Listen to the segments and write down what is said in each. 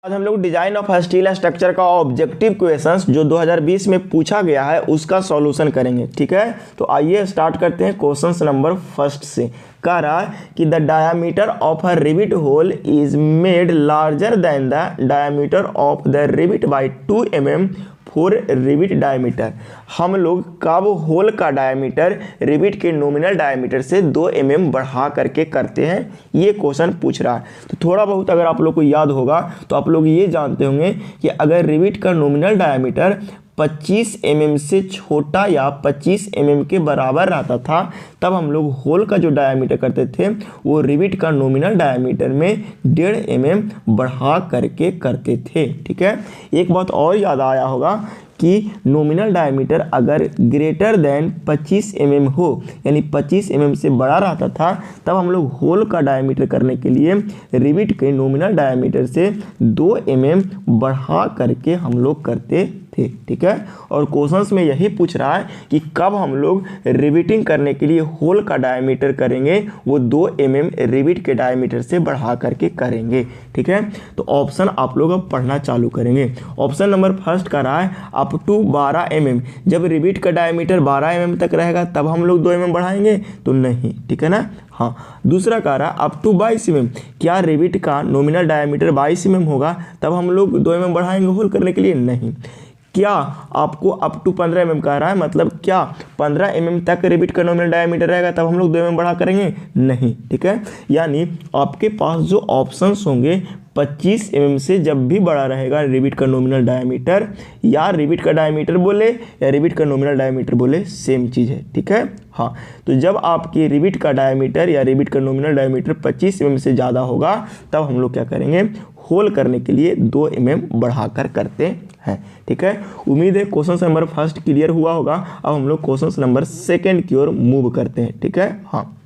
आज हम लोग डिजाइन ऑफ स्टील स्ट्रक्चर का ऑब्जेक्टिव क्वेश्चंस जो 2020 में पूछा गया है उसका सॉल्यूशन करेंगे। ठीक है, तो आइए स्टार्ट करते हैं क्वेश्चंस नंबर फर्स्ट से। कह रहा है कि the diameter of a rivet hole is made larger than the diameter of the rivet by 2 mm for rivet diameter. हम लोग कब होल का डायमीटर रिविट के नॉमिनल डायमीटर से 2 mm बढ़ा करके करते हैं, ये क्वेश्चन पूछ रहा है। तो थोड़ा बहुत अगर आप लोग को याद होगा तो आप लोग ये जानते होंगे कि अगर रिविट का नॉमिनल डायमीटर 25 mm से छोटा या 25 mm के बराबर रहता था तब हम लोग होल का जो डायमीटर करते थे वो रिविट का नॉमिनल डायमीटर में 1.5 mm बढ़ा करके करते थे। ठीक है, एक बात और याद आया होगा कि नॉमिनल डायमीटर अगर ग्रेटर देन 25 mm हो यानी 25 mm से बड़ा रहता था तब हम लोग होल का डायमीटर करने के लिए रिविट के नॉमिनल डायमीटर से 2 mm बढ़ा करके हम लोग करते थे। ठीक है, और क्वेश्चंस में यही पूछ रहा है कि कब हम लोग रिविटिंग करने के लिए होल का डायमीटर करेंगे, वो 2 mm रिविट के डायमीटर से बढ़ा करके करेंगे। ठीक है, तो ऑप्शन आप लोग अब पढ़ना चालू करेंगे। ऑप्शन नंबर फर्स्ट का रहा है अप टू 12 mm। जब रिविट का डायमीटर 12 mm तक रहेगा तब हम लोग 2 mm बढ़ाएंगे, तो नहीं। ठीक है ना, हाँ। दूसरा कह रहा है अप टू 22 mm। क्या रिविट का नॉमिनल डायमीटर 22 mm होगा तब हम लोग 2 mm बढ़ाएंगे होल करने के लिए, नहीं। क्या आपको अप टू 15 mm कह रहा है, मतलब क्या 15 mm तक रिविट का नॉमिनल डायमीटर रहेगा तब हम लोग 2 mm बढ़ा करेंगे, नहीं। ठीक है, यानी आपके पास जो ऑप्शंस होंगे 25 mm से जब भी बड़ा रहेगा रिविट का नॉमिनल डायमीटर, या रिविट का डायमीटर बोले या रिविट का नॉमिनल डायमीटर बोले, सेम चीज़ है। ठीक है, हाँ। तो जब आपकी रिविट का डायमीटर या रिविट का नॉमिनल डायमीटर 25 mm से ज़्यादा होगा तब हम लोग क्या करेंगे, होल करने के लिए 2 mm बढ़ाकर करते हैं। ठीक है, उम्मीद है क्वेश्चन नंबर फर्स्ट क्लियर हुआ होगा। अब हम लोग क्वेश्चन नंबर सेकंड की ओर मूव करते हैं। ठीक है, हाँ।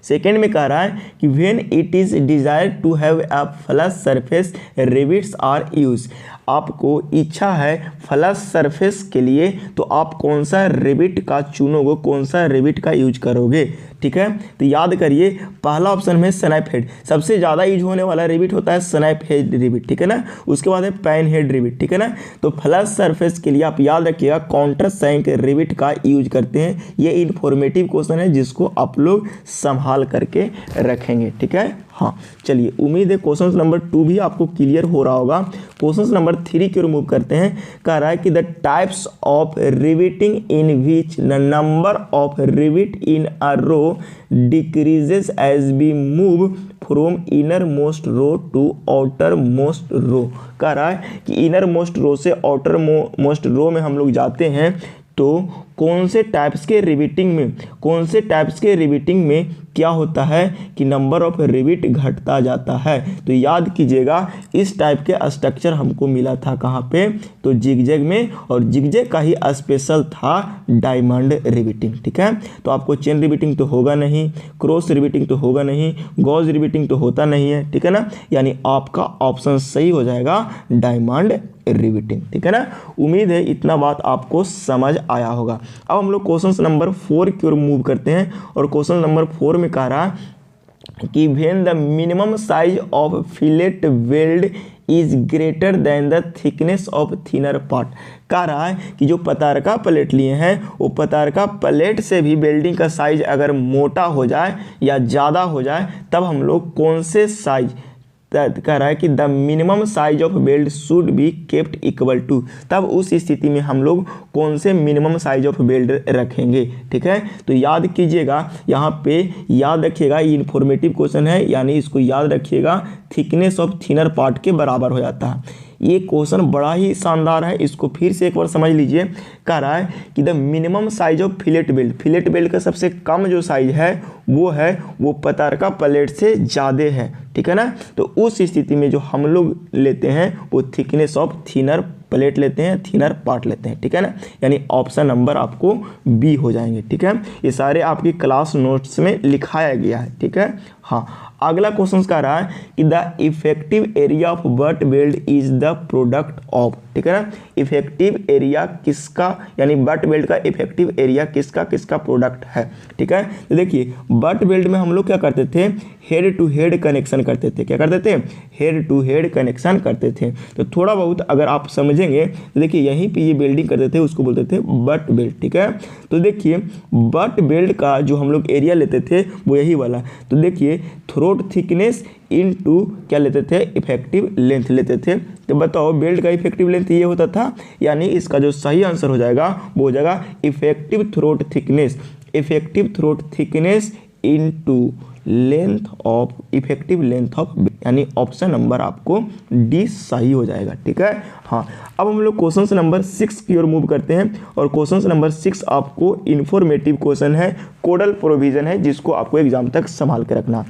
सेकेंड में कह रहा है कि when it is desire to have a flat surface rivets are use. आपको इच्छा है फ्लैट सरफेस के लिए तो आप कौन सा रिविट का चुनोगे, कौन सा रिविट का यूज करोगे। ठीक है, तो याद करिए पहला ऑप्शन में स्नैप हेड, सबसे ज़्यादा यूज होने वाला रिविट होता है स्नैप हेड रिविट। ठीक है ना, उसके बाद है पैन हेड रिविट। ठीक है ना, तो फ्लैट सरफेस के लिए आप याद रखिएगा काउंटर सैंक रिविट का यूज करते हैं। ये इन्फॉर्मेटिव क्वेश्चन है जिसको आप लोग संभाल करके रखेंगे। ठीक है, हाँ। चलिए, उम्मीद है क्वेश्चन नंबर 2 भी आपको क्लियर हो रहा होगा। क्वेश्चन नंबर 3 की ओर मूव करते हैं। कह रहा है कि the types of riveting in which the number of rivet in a row decreases as we move from inner most row to outer most row. कह रहा है कि इनर मोस्ट रो से आउटर मोस्ट रो में हम लोग जाते हैं तो कौन से टाइप्स के रिविटिंग में क्या होता है कि नंबर ऑफ रिविट घटता जाता है। तो याद कीजिएगा इस टाइप के स्ट्रक्चर हमको मिला था कहाँ पे, तो जिगजैग में, और जिगजैग का ही स्पेशल था डायमंड रिविटिंग। ठीक है, तो आपको चेन रिविटिंग तो होगा नहीं, क्रॉस रिविटिंग तो होगा नहीं, गॉज रिविटिंग तो होता नहीं है। ठीक है ना, यानी आपका ऑप्शन सही हो जाएगा डायमंड रिविटिंग। ठीक है ना, उम्मीद है इतना बात आपको समझ आया होगा। अब हम लोग क्वेश्चन नंबर 4 की ओर मूव करते हैं, और क्वेश्चन नंबर 4 में कह रहा कि when the minimum size of fillet weld is greater than the thickness of thinner part. कह रहा है कि जो पतारका प्लेट लिए हैं वो पतारका प्लेट से भी वेल्डिंग का साइज अगर मोटा हो जाए या ज़्यादा हो जाए तब हम लोग कौन से साइज, कह रहा है कि the minimum size of weld should be kept equal to, तब उस स्थिति में हम लोग कौन से मिनिमम साइज ऑफ वेल्ड रखेंगे। ठीक है, तो याद कीजिएगा यहाँ पे, याद रखिएगा ये इन्फॉर्मेटिव क्वेश्चन है, यानी इसको याद रखिएगा थिकनेस ऑफ थिनर पार्ट के बराबर हो जाता है। ये क्वेश्चन बड़ा ही शानदार है, इसको फिर से एक बार समझ लीजिए। कह रहा है कि the minimum size of fillet weld का सबसे कम जो साइज है वो पतारका प्लेट से ज़्यादा है। ठीक है ना, तो उस स्थिति में जो हम लोग लेते हैं वो थिकनेस ऑफ थिनर प्लेट लेते हैं, थिनर पार्ट लेते हैं। ठीक है ना, यानी ऑप्शन नंबर आपको बी हो जाएंगे। ठीक है, ये सारे आपकी क्लास नोट्स में लिखाया गया है। ठीक है, हाँ। अगला क्वेश्चन कह रहा है कि the effective area of but belt is the product of, ठीक है ना, इफेक्टिव एरिया किसका, यानी बट बेल्ट का इफेक्टिव एरिया किसका किसका प्रोडक्ट है, ठीक है। तो देखिए बट बेल्ट में हम लोग क्या करते थे, हेड टू हेड कनेक्शन करते थे, क्या करते थे, हेड टू हेड कनेक्शन करते थे। तो थोड़ा बहुत अगर आप समझेंगे तो देखिए यहीं पे ये बेल्डिंग करते थे, उसको बोलते थे बट बेल्ट, ठीक है। तो देखिए बट बेल्ट का जो हम लोग एरिया लेते थे वो यही वाला। तो देखिए थ्रोट थिकनेस इनटू क्या लेते थे, इफेक्टिव लेंथ लेते थे। तो बताओ बेल्ट का इफेक्टिव लेंथ ये होता था, यानी इसका जो सही आंसर हो जाएगा वो हो जाएगा effective throat thickness, effective throat thickness into length of, effective length of, यानी ऑप्शन नंबर आपको डी सही हो जाएगा, ठीक है। हाँ अब हम लोग क्वेश्चन नंबर 6 की ओर मूव करते हैं और क्वेश्चन नंबर 6 आपको इन्फॉर्मेटिव क्वेश्चन है, कोडल प्रोविजन है, जिसको आपको एग्जाम तक संभाल के रखना।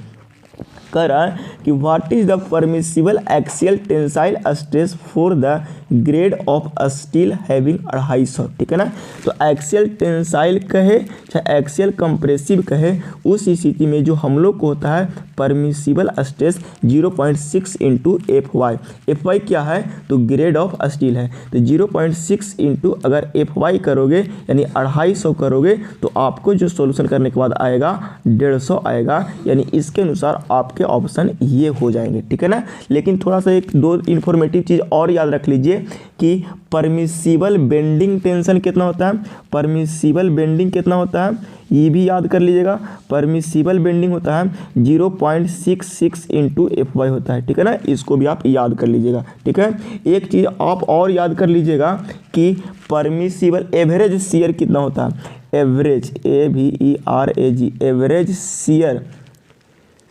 कह रहा है कि what is the permissible axial tensile stress for the grade of steel having 250, ठीक है ना। तो एक्सियल टेंसाइल कहे चाहे एक्सियल कंप्रेसिव कहे, उस स्थिति में जो हम लोग को होता है permissible stress 0.6 into F Y क्या है, तो ग्रेड ऑफ स्टील है। तो 0.6 इंटू अगर एफ वाई करोगे यानी 250 करोगे तो आपको जो सोल्यूशन करने के बाद आएगा 150 आएगा, यानी इसके अनुसार आपके ऑप्शन ये हो जाएंगे, ठीक है ना। लेकिन थोड़ा सा एक दो इन्फॉर्मेटिव चीज़ और याद रख लीजिए कि परमिसिबल बेंडिंग टेंशन कितना होता है, परमिसिबल बेंडिंग कितना होता है ये भी याद कर लीजिएगा। परमिसिबल बेंडिंग होता है 0.66 इंटू एफ वाई होता है, ठीक है ना, इसको भी आप याद कर लीजिएगा, ठीक है। एक चीज़ आप और याद कर लीजिएगा कि परमिसिबल एवरेज शियर कितना होता है, average AVERAG average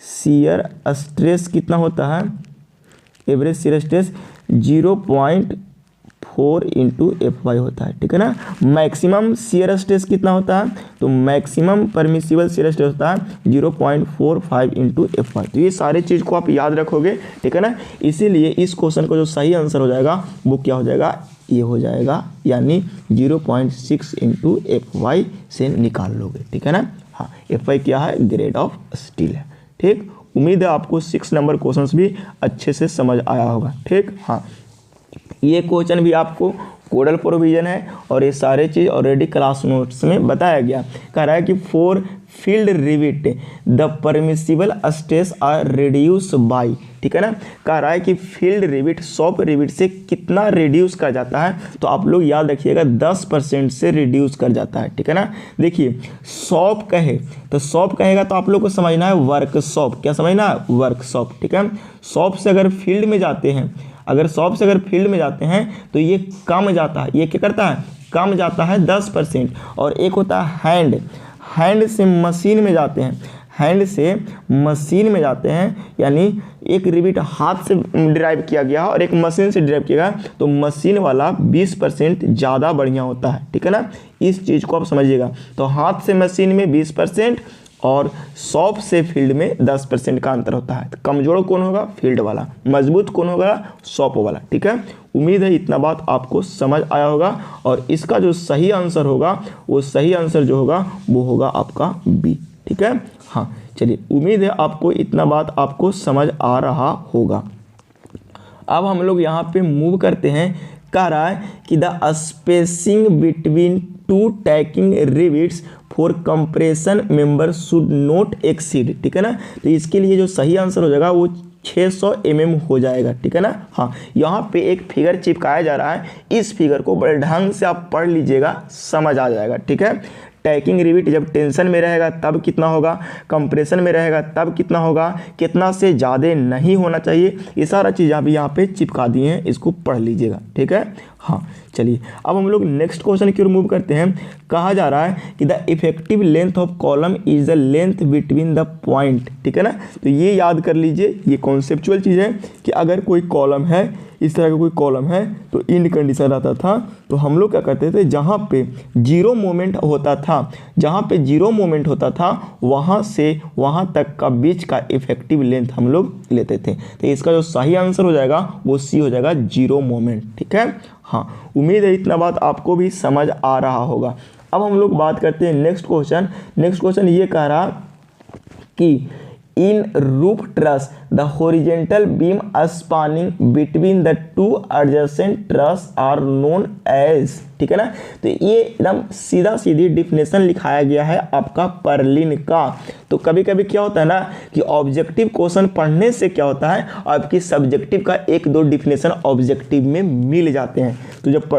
shear stress कितना होता है, average shear stress 0.4 into F Y होता है, ठीक है ना। मैक्सिमम शियर स्ट्रेस कितना होता है, तो मैक्सिमम परमिसिबल शियर स्ट्रेस होता है 0.45 इंटू एफ वाई। तो ये सारे चीज़ को आप याद रखोगे, ठीक है ना। इसीलिए इस क्वेश्चन का जो सही आंसर हो जाएगा वो क्या हो जाएगा, ये हो जाएगा, यानी 0.6 इंटू एफ वाई से निकाल लोगे, ठीक है ना। हाँ एफ वाई क्या है, ग्रेड ऑफ स्टील है, ठीक। उम्मीद है आपको 6 नंबर क्वेश्चंस भी अच्छे से समझ आया होगा, ठीक। हाँ ये क्वेश्चन भी आपको कोडल प्रोविजन है और ये सारे चीज़ ऑलरेडी क्लास नोट्स में बताया गया। कह रहा है कि for field rivet the permissible stress are reduce by, ठीक है ना। कह रहा है कि फील्ड रिविट शॉप रिविट से कितना रिड्यूस कर जाता है, तो आप लोग याद रखिएगा 10% से रिड्यूस कर जाता है, ठीक है ना। देखिए शॉप कहे तो शॉप कहेगा तो आप लोग को समझना है वर्कशॉप, क्या समझना है, वर्कशॉप, ठीक है। शॉप से अगर फील्ड में जाते हैं, अगर शॉप से अगर फील्ड में जाते हैं तो ये कम जाता है, ये क्या करता है, कम जाता है 10%। और एक होता है हैंड, हैंड से मशीन में जाते हैं, हैंड से मशीन में जाते हैं, यानी एक रिविट हाथ से डिराइव किया गया और एक मशीन से डिराइव किया गया, तो मशीन वाला 20% ज़्यादा बढ़िया होता है, ठीक है ना। इस चीज़ को आप समझिएगा। तो हाथ से मशीन में 20% और शॉप से फील्ड में 10% का अंतर होता है। तो कमजोर कौन होगा, फील्ड वाला, मजबूत कौन होगा, शॉप वाला, ठीक है। उम्मीद है इतना बात आपको समझ आया होगा और इसका जो सही आंसर होगा वो सही आंसर जो होगा वो होगा आपका बी, ठीक है। हाँ चलिए उम्मीद है आपको इतना बात आपको समझ आ रहा होगा। अब हम लोग यहाँ पे मूव करते हैं। कह रहा है कि the spacing between two tacking rivets for compression member should not exceed, ठीक है ना। तो इसके लिए जो सही आंसर हो जाएगा वो 600 mm हो जाएगा, ठीक है ना। हाँ यहाँ पे एक फिगर चिपकाया जा रहा है, इस फिगर को बड़े ढंग से आप पढ़ लीजिएगा, समझ आ जाएगा, ठीक है। टैकिंग रिविट जब टेंशन में रहेगा तब कितना होगा, कंप्रेशन में रहेगा तब कितना होगा, कितना से ज़्यादा नहीं होना चाहिए, ये सारा चीज़ आप यहाँ पे चिपका दिए हैं, इसको पढ़ लीजिएगा, ठीक है। हाँ चलिए अब हम लोग नेक्स्ट क्वेश्चन की ओर मूव करते हैं। कहा जा रहा है कि the effective length of column is the length between the point, ठीक है ना। तो ये याद कर लीजिए, ये कॉन्सेप्चुअल चीज़ है कि अगर कोई कॉलम है, इस तरह का कोई कॉलम है तो इंड कंडीशन रहता था, तो हम लोग क्या करते थे, जहाँ पे जीरो मोमेंट होता था, जहाँ पे जीरो मोमेंट होता था वहाँ से वहाँ तक का बीच का इफेक्टिव लेंथ हम लोग लेते थे। तो इसका जो सही आंसर हो जाएगा वो सी हो जाएगा, जीरो मोमेंट, ठीक है। हाँ उम्मीद है इतना बात आपको भी समझ आ रहा होगा। अब हम लोग बात करते हैं नेक्स्ट क्वेश्चन। नेक्स्ट क्वेश्चन ये कह रहा कि in roof truss the horizontal beam spanning between the two adjacent truss are known as, ठीक है ना। तो ये एकदम सीधा सीधी डिफिनेशन लिखाया गया है आपका पर्लिन का। तो कभी कभी क्या होता है ना कि ऑब्जेक्टिव क्वेश्चन पढ़ने से क्या होता है, आपकी सब्जेक्टिव का एक दो डिफिनेशन ऑब्जेक्टिव में मिल जाते हैं। तो जब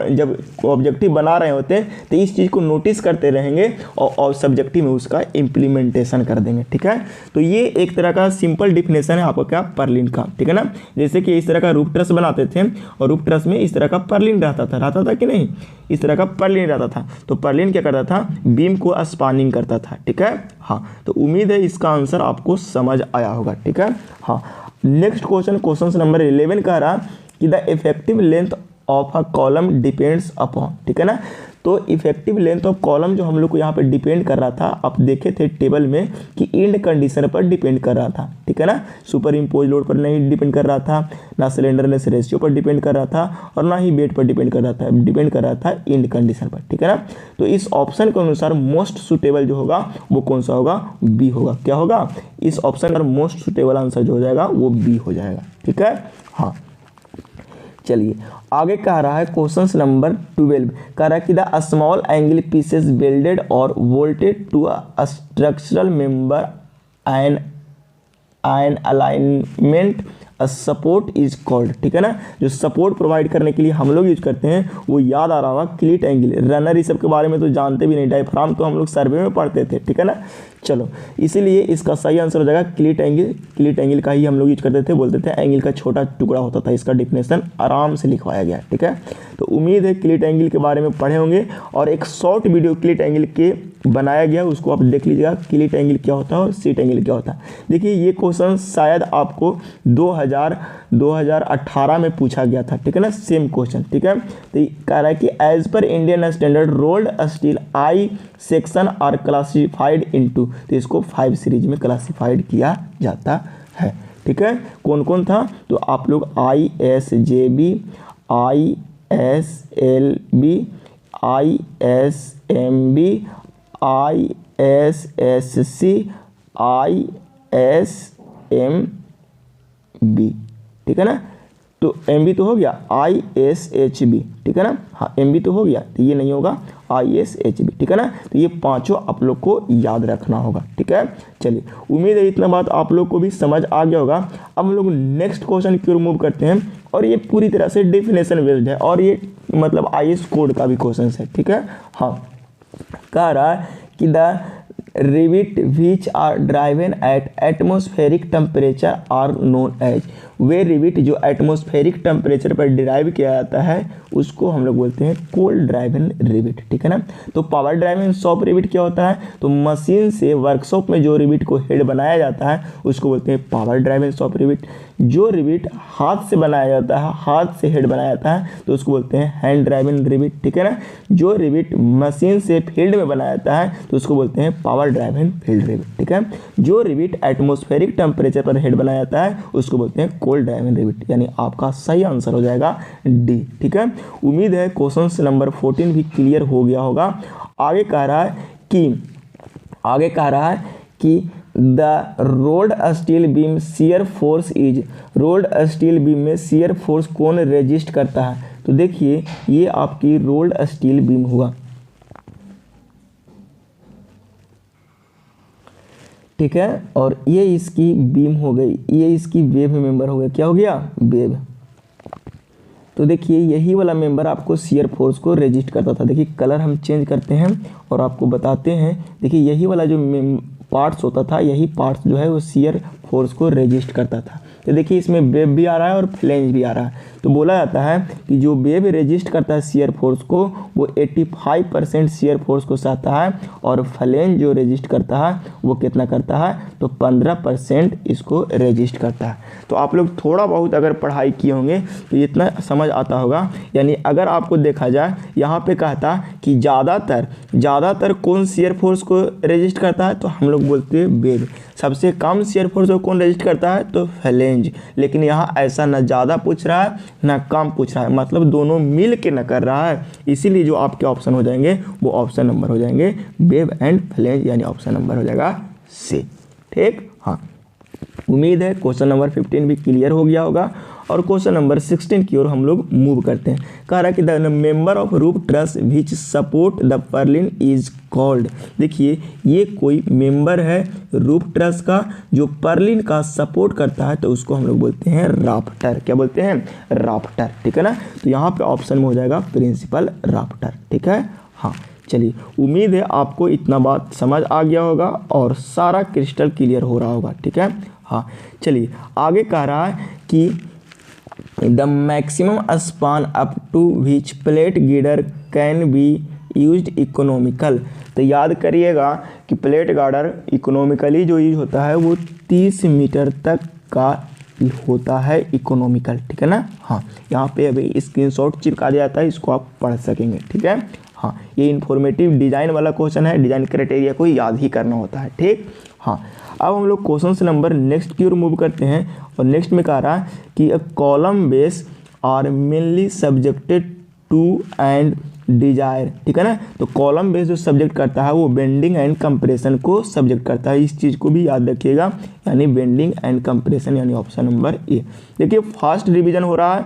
ऑब्जेक्टिव बना रहे होते हैं तो इस चीज़ को नोटिस करते रहेंगे और सब्जेक्टिव में उसका इम्प्लीमेंटेशन कर देंगे, ठीक है। तो ये एक तरह का सिंपल डिफिनेशन है आपका क्या, पर्लिन का, ठीक है ना। जैसे कि इस तरह का रूफ ट्रस बनाते थे और रूफ ट्रस में इस तरह का पर्लिन रहता था कि नहीं, इस तरह का पर्लिन रहता था। तो पर्लिन क्या करता था, बीम को स्पानिंग करता था, ठीक है। हाँ, तो उम्मीद है इसका आंसर आपको समझ आया होगा, ठीक है। हाँ, नेक्स्ट क्वेश्चन नंबर 11 कह रहा कि the effective length of a column depends upon, ठीक है ना। तो इफेक्टिव लेंथ ऑफ कॉलम जो हम लोग को यहाँ पे डिपेंड कर रहा था, आप देखे थे टेबल में कि इंड कंडीशन पर डिपेंड कर रहा था, ठीक है ना। सुपर इम्पोज लोड पर नहीं डिपेंड कर रहा था, ना सिलेंडरनेस रेशियो पर डिपेंड कर रहा था, और ना ही वेट पर डिपेंड कर रहा था इंड कंडीशन पर, ठीक है ना। तो इस ऑप्शन के अनुसार मोस्ट सुटेबल जो होगा वो कौन सा होगा, बी होगा। क्या होगा, इस ऑप्शन पर मोस्ट सुटेबल आंसर जो हो जाएगा वो बी हो जाएगा, ठीक है। हाँ, चलिए आगे कह रहा है क्वेश्चन नंबर 12 कह रहा है कि the small angle pieces welded और bolted to a structural member and alignment support is called, ठीक है ना। जो सपोर्ट प्रोवाइड करने के लिए हम लोग यूज करते हैं वो याद आ रहा होगा क्लीट एंगल। रनर इस सब के बारे में तो जानते भी नहीं, डायफ्राम तो हम लोग सर्वे में पढ़ते थे, ठीक है ना। चलो, इसीलिए इसका सही आंसर हो जाएगा क्लीट एंगल। क्लीट एंगल का ही हम लोग यूज करते थे, बोलते थे एंगल का छोटा टुकड़ा होता था। इसका डिफिनेशन आराम से लिखवाया गया, ठीक है। तो उम्मीद है क्लीट एंगल के बारे में पढ़े होंगे, और एक शॉर्ट वीडियो क्लीट एंगल के बनाया गया, उसको आप देख लीजिएगा, क्लीट एंगल क्या होता है और सीट एंगल क्या होता है। देखिए ये क्वेश्चन शायद आपको 2018 में पूछा गया था, ठीक है ना, सेम क्वेश्चन, ठीक है। तो कह रहा है कि as per Indian standard rolled steel I section are classified into, तो इसको 5 सीरीज में क्लासिफाइड किया जाता है, ठीक है। कौन कौन था, तो आप लोग ISJB, ISLB, ISMB, ISSC, ISMB, ठीक है ना। तो MB तो हो गया, ISHB, ठीक है ना। हाँ, MB तो हो गया, तो ये नहीं होगा ISHB, ठीक है ना। तो ये पांचों आप लोग को याद रखना होगा, ठीक है। चलिए, उम्मीद है इतना बात आप लोग को भी समझ आ गया होगा। अब हम लोग नेक्स्ट क्वेश्चन की ओर मूव करते हैं, और ये पूरी तरह से डेफिनेशन बेस्ड है, और ये मतलब IS कोड का भी क्वेश्चन है, ठीक है। हाँ, कह रहा है कि the rivet which are driven at atmospheric temperature are known as, वे रिविट जो एटमॉस्फेरिक टेम्परेचर पर डिराइव किया जाता है उसको हम लोग बोलते हैं कोल्ड ड्राइवन रिविट, ठीक है ना। तो पावर ड्राइवन शॉप रिविट क्या होता है, तो मशीन से वर्कशॉप में जो रिविट को हेड बनाया जाता है उसको बोलते हैं पावर ड्राइवन शॉप रिविट। जो रिविट हाथ से बनाया जाता है, हाथ से हेड बनाया जाता है, तो उसको बोलते हैं हैंड ड्राइवन रिविट, ठीक है ना। जो रिविट मशीन से फील्ड में बनाया जाता है तो उसको बोलते हैं पावर ड्राइवन फील्ड रिविट, ठीक है। जो रिविट एटमॉस्फेरिक टेम्परेचर पर हेड बनाया जाता है उसको बोलते हैं कोल्ड ड्राइवन रिविट, यानी आपका सही आंसर हो जाएगा डी, ठीक है। उम्मीद है क्वेश्चन नंबर 14 भी क्लियर हो गया होगा। आगे कह रहा है कि the rolled steel beam shear force is, rolled steel beam में शियर फोर्स कौन रेजिस्ट करता है, तो देखिए ये आपकी रोल्ड स्टील बीम हुआ, ठीक है। और ये इसकी बीम हो गई, ये इसकी वेव मेंबर हो गया, क्या हो गया, वेव। तो देखिए यही वाला मेंबर आपको शियर फोर्स को रेजिस्ट करता था। देखिए कलर हम चेंज करते हैं और आपको बताते हैं। देखिए यही वाला जो पार्ट्स होता था, यही पार्ट्स जो है वो शियर फोर्स को रेजिस्ट करता था। तो देखिए इसमें वेव भी आ रहा है और फ्लेंज भी आ रहा है। तो बोला जाता है कि जो वेव रेजिस्ट करता है शियर फोर्स को वो 85% शियर फोर्स को सहता है, और फ्लेंज जो रेजिस्ट करता है वो कितना करता है, तो 15% इसको रेजिस्ट करता है। तो आप लोग थोड़ा बहुत अगर पढ़ाई किए होंगे तो इतना समझ आता होगा। यानी अगर आपको देखा जाए यहाँ पे कहता कि ज़्यादातर कौन शियर फोर्स को रेजिस्ट करता है, तो हम लोग बोलते हैं वेव। सबसे कम शियर फोर्स को कौन रेजिस्ट करता है, तो फ्लेंज। लेकिन यहाँ ऐसा ना ज़्यादा पूछ रहा है ना कम पूछ रहा है, मतलब दोनों मिल के न कर रहा है। इसीलिए जो आपके ऑप्शन हो जाएंगे वो ऑप्शन नंबर हो जाएंगे वेव एंड फ्लेंज, यानी ऑप्शन नंबर हो जाएगा सी, ठीक। हाँ, उम्मीद है क्वेश्चन नंबर 15 भी क्लियर हो गया होगा और क्वेश्चन नंबर 16 की ओर हम लोग मूव करते हैं। कह रहा है कि the member of roof truss which support the Perlin is called. देखिए ये कोई मेंबर है रूफ ट्रस का जो पर्लिन का सपोर्ट करता है, तो उसको हम लोग बोलते हैं राफ्टर। क्या बोलते हैं? राफ्टर। ठीक है ना, तो यहाँ पे ऑप्शन में हो जाएगा प्रिंसिपल राफ्टर। ठीक है, हाँ चलिए, उम्मीद है आपको इतना बात समझ आ गया होगा और सारा क्रिस्टल क्लियर हो रहा होगा। ठीक है, हाँ चलिए आगे कह रहा है कि the maximum span up to which plate girder can be used economical. तो याद करिएगा कि प्लेट गार्डर इकोनॉमिकली जो यूज होता है वो 30 मीटर तक का होता है इकोनॉमिकल। ठीक है ना, हाँ यहाँ पे अभी स्क्रीनशॉट चिपका दिया जाता है, इसको आप पढ़ सकेंगे। ठीक है, हाँ ये इन्फॉर्मेटिव डिज़ाइन वाला क्वेश्चन है, डिज़ाइन क्राइटेरिया को याद ही करना होता है। ठीक, हाँ अब हम लोग क्वेश्चन नंबर नेक्स्ट की ओर मूव करते हैं और नेक्स्ट में कह रहा है कि a column base are mainly subjected to end desire. ठीक है ना, तो कॉलम बेस जो सब्जेक्ट करता है वो बेंडिंग एंड कंप्रेशन को सब्जेक्ट करता है। इस चीज़ को भी याद रखिएगा, यानी बेंडिंग एंड कंप्रेशन, यानी ऑप्शन नंबर ए। देखिए फास्ट रिवीजन हो रहा है,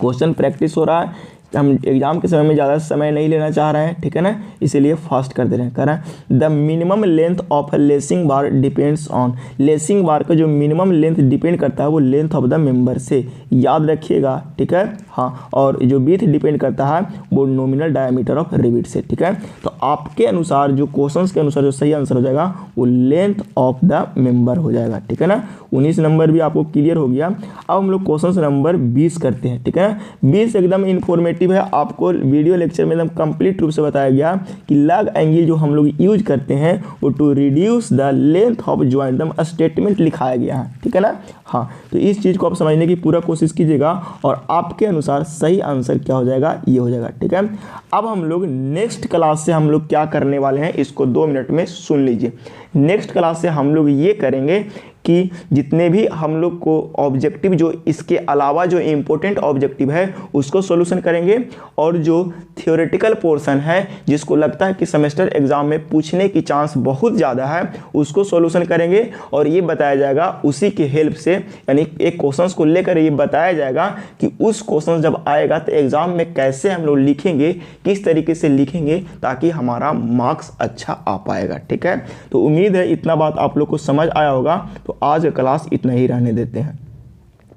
क्वेश्चन प्रैक्टिस हो रहा है, हम एग्जाम के समय में ज़्यादा समय नहीं लेना चाह रहे हैं। ठीक है ना, इसीलिए फास्ट कर दे रहे हैं। कह रहा है the minimum length of lacing bar depends on. Lacing bar का जो मिनिमम लेंथ डिपेंड करता है वो लेंथ ऑफ द मेंबर से, याद रखिएगा। ठीक है, हाँ, और जो विड्थ डिपेंड करता है वो नॉमिनल डायमीटर ऑफ रिवेट से। ठीक है, तो आपके अनुसार जो क्वेश्चंस के अनुसार जो सही आंसर हो जाएगा वो लेंथ ऑफ द मेंबर हो जाएगा। ठीक है ना, 19 नंबर भी आपको क्लियर हो गया। अब हम लोग क्वेश्चन नंबर 20 करते हैं। ठीक है ना, 20 एकदम इन्फॉर्मेटिव है, आपको वीडियो लेक्चर में एकदम कंप्लीट रूप से बताया गया कि लग एंगल जो हम लोग यूज करते हैं वो to reduce the length of joint, एकदम स्टेटमेंट लिखाया गया है। ठीक है ना, हाँ तो इस चीज़ को आप समझने की पूरा कोशिश कीजिएगा और आपके अनुसार सही आंसर क्या हो जाएगा, ये हो जाएगा। ठीक है, अब हम लोग नेक्स्ट क्लास से हम लोग क्या करने वाले हैं इसको 2 मिनट में सुन लीजिए। नेक्स्ट क्लास से हम लोग ये करेंगे कि जितने भी हम लोग को ऑब्जेक्टिव जो इसके अलावा जो इम्पोर्टेंट ऑब्जेक्टिव है उसको सॉल्यूशन करेंगे और जो थियोरेटिकल पोर्शन है जिसको लगता है कि सेमेस्टर एग्जाम में पूछने की चांस बहुत ज़्यादा है उसको सॉल्यूशन करेंगे और ये बताया जाएगा उसी के हेल्प से, यानी एक क्वेश्चंस को लेकर ये बताया जाएगा कि उस क्वेश्चन जब आएगा तो एग्जाम में कैसे हम लोग लिखेंगे, किस तरीके से लिखेंगे ताकि हमारा मार्क्स अच्छा आ पाएगा। ठीक है, तो उम्मीद है इतना बात आप लोग को समझ आया होगा। तो आज का क्लास इतना ही रहने देते हैं।